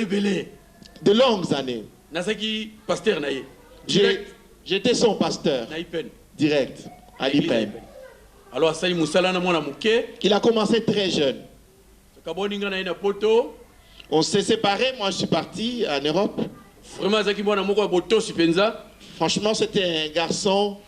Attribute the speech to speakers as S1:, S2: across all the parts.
S1: de longues années. J'étais son pasteur direct à l'IPEN. Il a commencé très jeune. On s'est séparés, moi je suis parti en Europe. Franchement, c'était un garçon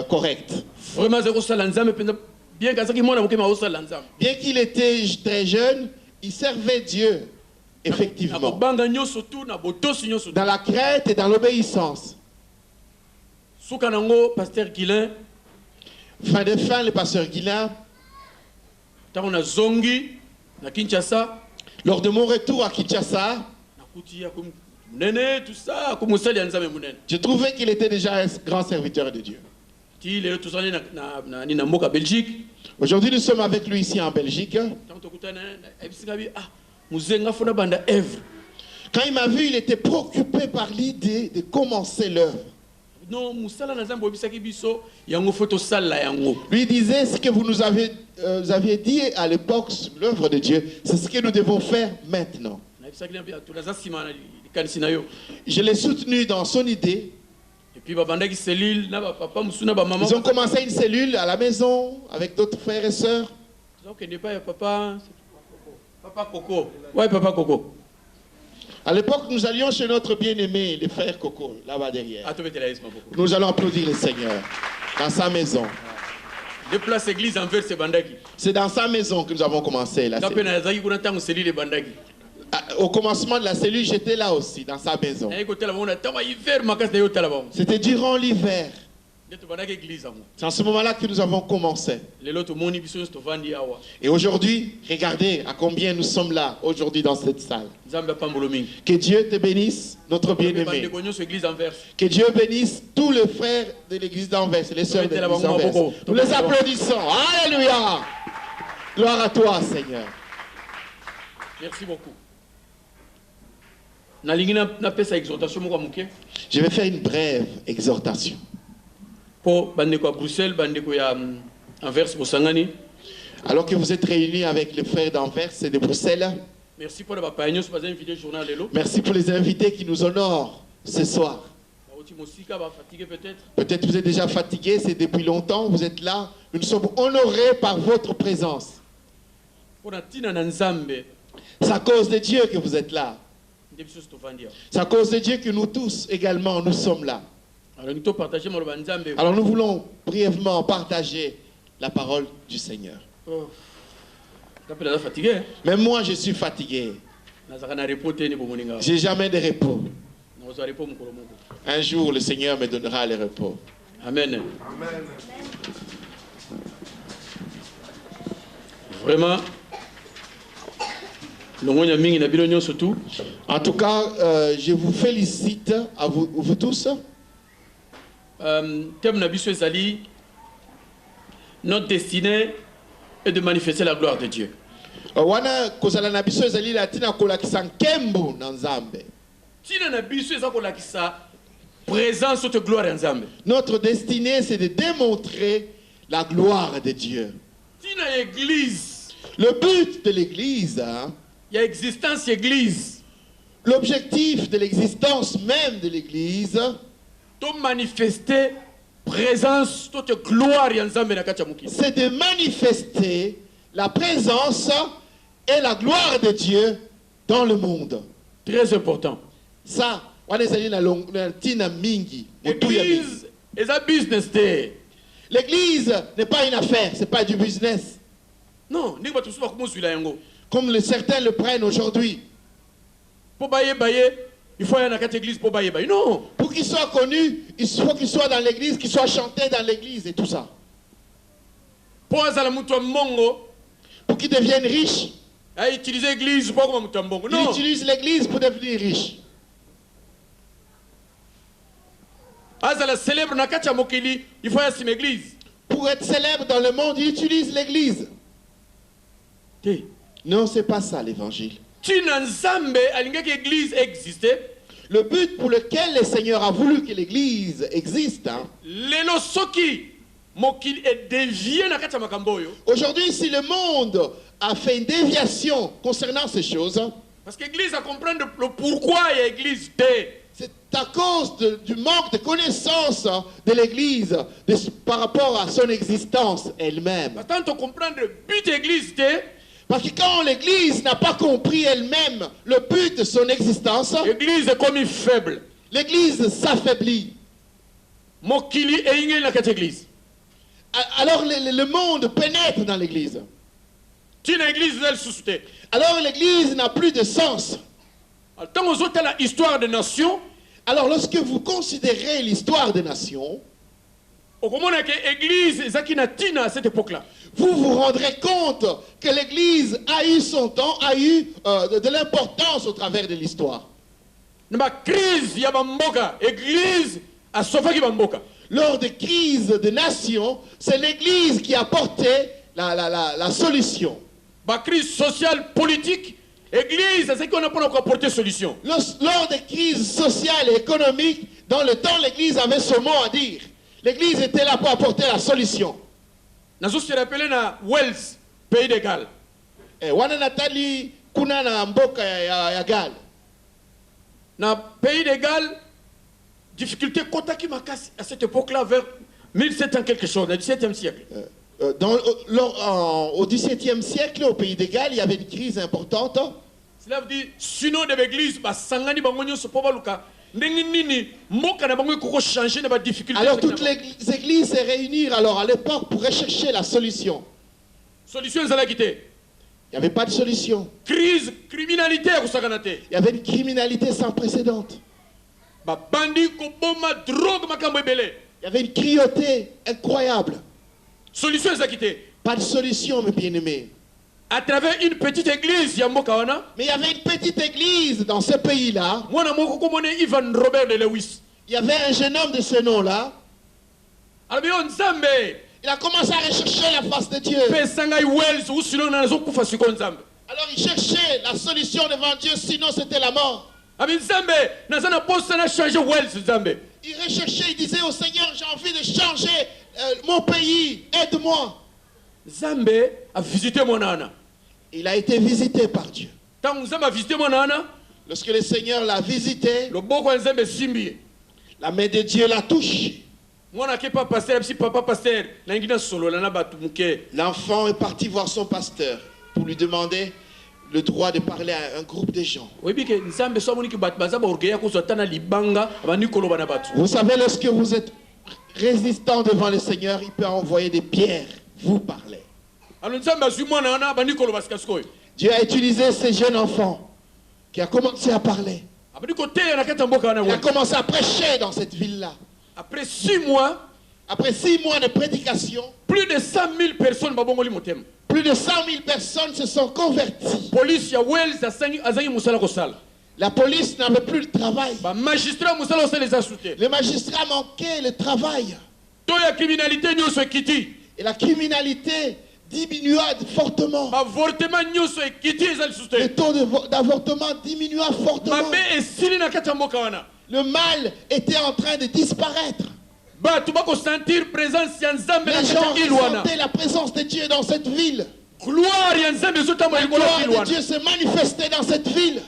S1: correct. Bien qu'il était très jeune, il servait Dieu, effectivement. Dans la crainte et dans l'obéissance. Fin de fin, le pasteur Guilain, lors de mon retour à Kinshasa, je trouvais qu'il était déjà un grand serviteur de Dieu. Aujourd'hui, nous sommes avec lui ici en Belgique. Quand il m'a vu, il était préoccupé par l'idée de commencer l'œuvre. Lui disait ce que vous aviez dit à l'époque sur l'œuvre de Dieu, c'est ce que nous devons faire maintenant. Je l'ai soutenu dans son idée. Ils ont commencé une cellule à la maison avec d'autres frères et sœurs. À l'époque, nous allions chez notre bien-aimé, le frère Coco, là-bas derrière. Nous allons applaudir le Seigneur dans sa maison. C'est dans sa maison que nous avons commencé la cellule. Au commencement de la cellule, j'étais là aussi, dans sa maison. C'était durant l'hiver. C'est en ce moment-là que nous avons commencé. Et aujourd'hui, regardez à combien nous sommes là, aujourd'hui dans cette salle. Que Dieu te bénisse, notre bien-aimé. Que Dieu bénisse tous les frères de l'église d'Anvers, les sœurs de l'église d'Anvers. Nous les applaudissons. Alléluia. Gloire à toi, Seigneur.
S2: Merci beaucoup.
S1: Je vais faire une brève exhortation. Alors que vous êtes réunis avec les frères d'Anvers et de Bruxelles, merci pour les invités qui nous honorent ce soir. Peut-être vous êtes déjà fatigués, c'est depuis longtemps, vous êtes là. Nous sommes honorés par votre présence. C'est à cause de Dieu que vous êtes là. C'est à cause de Dieu que nous tous également, nous sommes là. Alors nous voulons brièvement partager la parole du Seigneur. Même moi, je suis fatigué. J'ai jamais de repos. Un jour, le Seigneur me donnera le repos.
S2: Amen. Amen. Vraiment.
S1: En tout cas, je vous félicite à vous tous.
S2: Notre destinée est de manifester la gloire de Dieu.
S1: Notre destinée, c'est de démontrer la gloire de Dieu. Le but de l'église,
S2: il y a existence église.
S1: L'objectif de l'existence même de l'église,
S2: de manifester présence, toute gloire,
S1: c'est de manifester la présence et la gloire de Dieu dans le monde.
S2: Très important.
S1: Ça,
S2: l'église est un business day.
S1: L'église n'est pas une affaire, c'est pas du business.
S2: Non,
S1: comme certains le prennent aujourd'hui.
S2: Il faut aller dans cette église pour bailler. Non.
S1: Pour qu'il soit connu, il faut qu'il soit dans l'église, qu'il soit chanté dans l'église et tout ça.
S2: Pour
S1: qu'il devienne riche.
S2: Il utilise l'église pour non.
S1: Il utilise l'église pour devenir riche.
S2: Célèbre il faut aller l'église.
S1: Pour être célèbre dans le monde, il utilise l'église. Non, c'est pas ça l'évangile. Le but pour lequel le Seigneur a voulu que l'église existe. Aujourd'hui, si le monde a fait une déviation concernant ces choses,
S2: Parce que l'église a comprendre le pourquoi il y a l'église de.
S1: C'est à cause du manque de connaissance de l'église par rapport à son existence elle-même.
S2: Tant on comprend le but de l'église de.
S1: Parce que quand l'église n'a pas compris elle-même le but de son existence,
S2: l'église est comme faible.
S1: L'église s'affaiblit.
S2: Mokili est dans cette église.
S1: Alors le monde pénètre dans l'église. Alors l'église n'a plus de sens. Alors lorsque vous considérez l'histoire des nations, vous vous rendrez compte que l'église a eu son temps, a eu de l'importance au travers de l'histoire. Lors des crises de nations, c'est l'église qui a porté la solution.
S2: La crise sociale, politique, l'église, c'est qu'on a pour apporter solution.
S1: Lors des crises sociales et économiques, dans le temps, l'église avait ce mot à dire. L'église était là pour apporter la solution.
S2: Nous se rappelons na Wales, pays de Galles.
S1: Wana Nathalie kuna na mboka ya Galles.
S2: Na pays de Galles, difficulté kotaki makasi à cette époque-là vers 1700 quelque chose, le 17e siècle.
S1: Au XVIIe siècle, au pays de Galles, il y avait une crise importante.
S2: Cela veut dire, sinon de l'église, sangani bangonyo se pobaluka.
S1: Alors toutes les églises se réunirent alors à l'époque pour rechercher la solution.
S2: Solution, il
S1: n'y avait pas de solution.
S2: Crise, criminalité.
S1: Il y avait une criminalité sans précédent. Il y avait une cruauté incroyable.
S2: Solution,
S1: pas de solution, mes bien-aimés.
S2: À travers une petite église,
S1: mais il y avait une petite église dans ce pays-là. Il y avait un jeune homme de ce nom-là. Il a commencé à rechercher la face de Dieu. Alors il cherchait la solution devant Dieu, sinon c'était la mort. Il recherchait, il disait au Seigneur, j'ai envie de changer mon pays, aide-moi.
S2: A visité mon âne.
S1: Il a été visité par Dieu. Lorsque le Seigneur l'a visité, la main de Dieu l'a touché. L'enfant est parti voir son pasteur pour lui demander le droit de parler à un groupe de gens. Vous savez, lorsque vous êtes résistant devant le Seigneur, il peut envoyer des pierres. Vous parlez. Dieu a utilisé ce jeune enfant qui a commencé à parler. Il a commencé à prêcher dans cette ville-là.
S2: Après 6 mois
S1: de prédication,
S2: plus de 100 000 personnes
S1: se sont converties. La police n'avait plus de travail. Les magistrats manquaient le travail. Et la criminalité diminua fortement. Le taux d'avortement diminua fortement. Le mal était en train de disparaître. Les gens ressentaient la présence de Dieu dans cette ville. La gloire de Dieu se manifestait dans cette ville.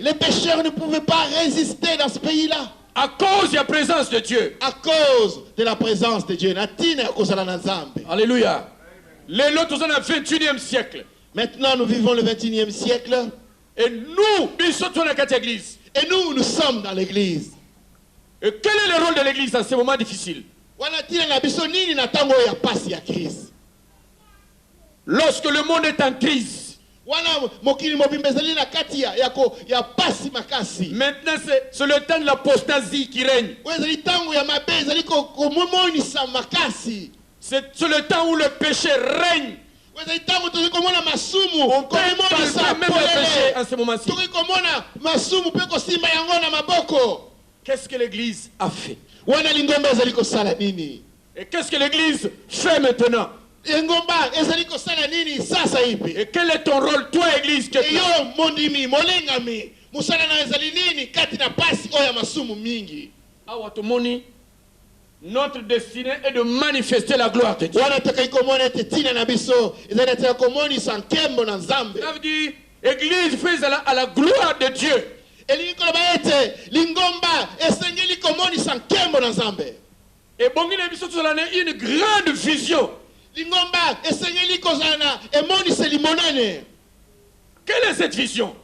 S1: Les pécheurs ne pouvaient pas résister dans ce pays-là.
S2: À cause de la présence de Dieu.
S1: À cause de la présence de Dieu. Alléluia.
S2: Les autres sont au 21e siècle.
S1: Maintenant, nous vivons le 21e siècle.
S2: Et nous,
S1: nous sommes dans l'église.
S2: Et quel est le rôle de l'église dans ces moments difficiles? Lorsque le monde est en crise. Maintenant, c'est le temps de l'apostasie qui règne. C'est le temps où le péché règne. On peut même le péché en ce moment-ci. Qu'est-ce que l'église a fait? Et qu'est-ce que l'église fait maintenant? Et quel est ton rôle, toi, église? Notre destinée est de manifester la gloire de Dieu. Ça veut dire, Église fait à la gloire de Dieu. Et bon, il y a une grande vision. Quelle est cette vision?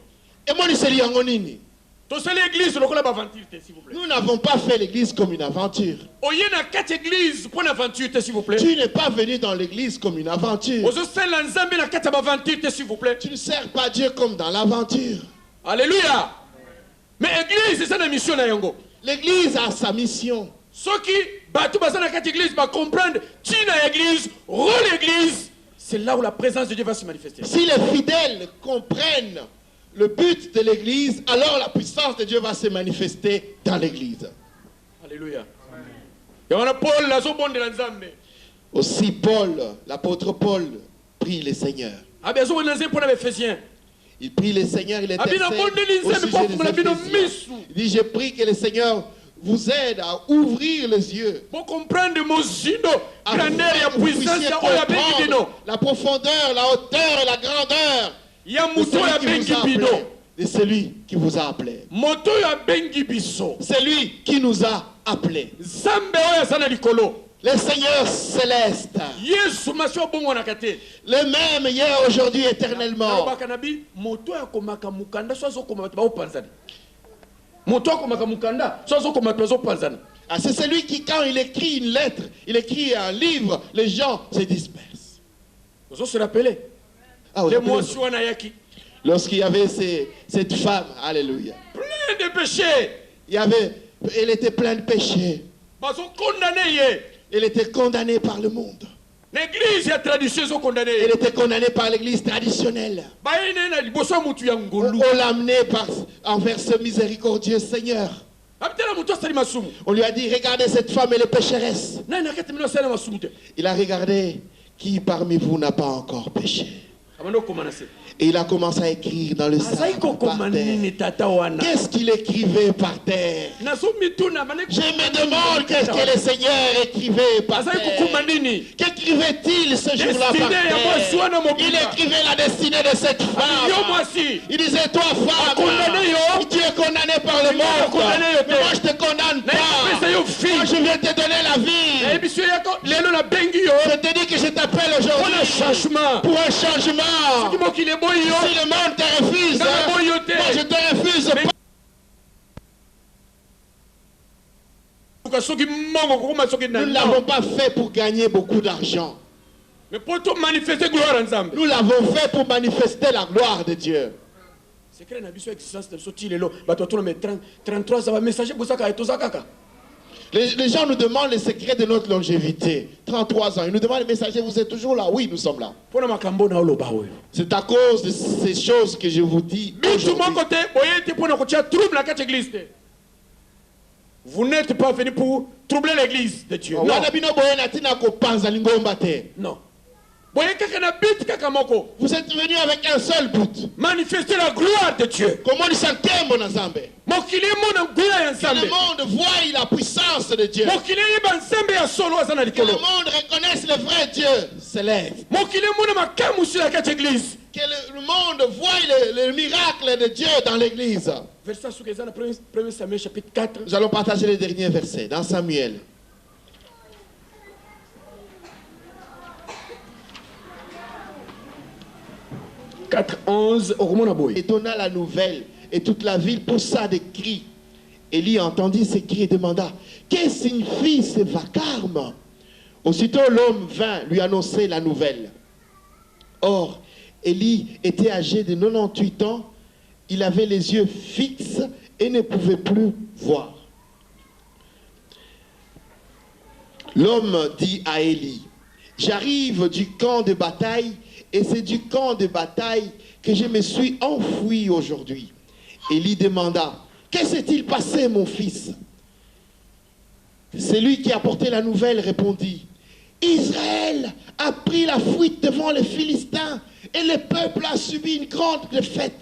S1: Nous n'avons pas fait l'église comme une aventure. Tu n'es pas venu dans l'église comme une aventure. Tu ne sers pas Dieu comme dans l'aventure.
S2: Alléluia. Mais l'église, c'est une mission.
S1: L'église a sa mission.
S2: Ceux qui comprendre l'église, l'église, c'est là où la présence de Dieu va se manifester.
S1: Si les fidèles comprennent le but de l'église, alors la puissance de Dieu va se manifester dans l'église.
S2: Alléluia.
S1: Aussi Paul, l'apôtre Paul, prie le Seigneur. Il prie le Seigneur, il intercède au sujet des Éphésiens. Il dit, je prie que le Seigneur vous aide à ouvrir les yeux.
S2: Pour comprendre la
S1: profondeur, la hauteur et la grandeur de celui qui vous a appelé. C'est lui qui nous a appelés. Le Seigneur céleste, le même hier, aujourd'hui, éternellement. Ah, c'est celui qui, quand il écrit une lettre, il écrit un livre, les gens se dispersent.
S2: Vous se rappelez?
S1: Lorsqu'il y avait cette femme, alléluia,
S2: plein de péchés,
S1: elle était pleine de péchés. Elle était condamnée par le monde.
S2: L'église est traditionnelle.
S1: Elle était condamnée par l'église traditionnelle. On l'a amenée envers ce miséricordieux Seigneur. On lui a dit, regardez cette femme, elle est pécheresse. Il a regardé, qui parmi vous n'a pas encore péché? Et il a commencé à écrire dans le sable par terre. Qu'est-ce qu'il écrivait par terre? Je me demande qu'est-ce que le Seigneur écrivait par terre. Qu'écrivait-il ce jour-là par terre? Il écrivait la destinée de cette femme. Il disait, toi femme, tu es condamné par le monde. Mais moi je te condamne pas. Moi je viens te donner la vie. Je te dis que je t'appelle aujourd'hui pour un changement. Si le monde te refuse, moi je te refuse pas. Nous ne l'avons pas fait pour gagner beaucoup d'argent. Nous l'avons fait pour manifester la gloire de Dieu. Les gens nous demandent le secret de notre longévité. 33 ans. Ils nous demandent, messager, vous êtes toujours là? Oui, nous sommes là. C'est à cause de ces choses que je vous dis aujourd'hui.
S2: Vous n'êtes pas venu pour troubler l'église de Dieu. Non.
S1: Vous êtes venu avec un seul but.
S2: Manifester la gloire de Dieu.
S1: Que le monde voie la puissance de Dieu. Que le monde reconnaisse le vrai Dieu céleste. Que le monde voie le miracle de Dieu dans l'église. Nous allons partager les derniers versets dans Samuel. Et donna la nouvelle, et toute la ville poussa des cris. Élie entendit ces cris et demanda, que signifie ce vacarme? Aussitôt l'homme vint lui annoncer la nouvelle. Or, Élie était âgé de 98 ans, il avait les yeux fixes et ne pouvait plus voir. L'homme dit à Élie, j'arrive du camp de bataille, et c'est du camp de bataille que je me suis enfoui aujourd'hui. Élie demanda, que s'est-il passé, mon fils? Celui qui a porté la nouvelle répondit, Israël a pris la fuite devant les Philistins et le peuple a subi une grande défaite.